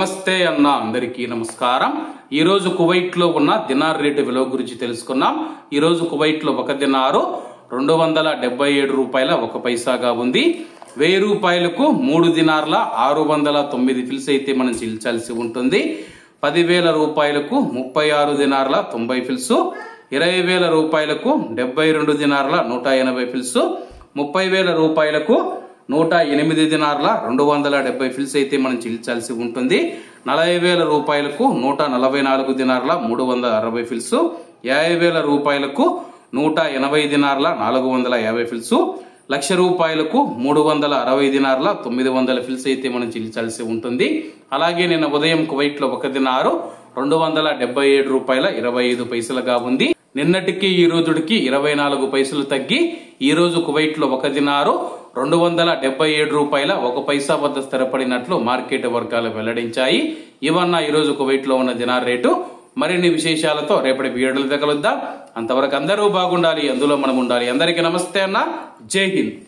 నమస్తే అన్న అందరికీ నమస్కారం। ఈ రోజు కువైట్ లో ఉన్న దినార్ రేటు విలువ గురించి తెలుసుకున్నాం। ఈ రోజు కువైట్ లో ఒక దినారు 277 రూపాయల 1 పైసాగా ఉంది। 1000 రూపాయలకు 3 దినార్ల 609 ఫిల్స్ అయితే మనం చెల్లించాల్సి ఉంటుంది। 10,000 రూపాయలకు 36 దినార్ల 90 ఫిల్స్, 20,000 రూపాయలకు 72 దినార్ల 180 ఫిల్స్, 30,000 రూపాయలకు 108 దినార్ల 270 ఫిల్స్ అయితే మనం చెల్లించాల్సి ఉంటుంది। 40,000 రూపాయలకు 144 దినార్ల 360 ఫిల్స్, 50,000 రూపాయలకు 180 దినార్ల 450 ఫిల్స్, 1,00,000 రూపాయలకు 360 దినార్ల 900 ఫిల్స్ అయితే మనం చెల్లించాల్సి ఉంటుంది। అలాగే నిన్న ఉదయం కువైట్ లో ఒక దినారు 277 రూపాయల 25 పైసలుగా ఉంది। నిన్నటికి ఈ రోజుకి 24 పైసలు తగ్గి ఈ రోజు కువైట్ లో ఒక దినారు 277 రూపాయల 1 పైసా వద్ద స్థిరపడినట్లు మార్కెట్ వర్గాలు వెల్లడించాయి। ఇవన్న ఈ రోజు కువైట్ లో ఉన్న దినార్ రేటు। మరిన్ని విశేషాలతో రేపటి వీడియోలో కలుద్దాం। అంతవరకు అందరూ బాగుండాలి, అందులో మనం ఉండాలి। అందరికీ నమస్తే అన్న, జై హింద్।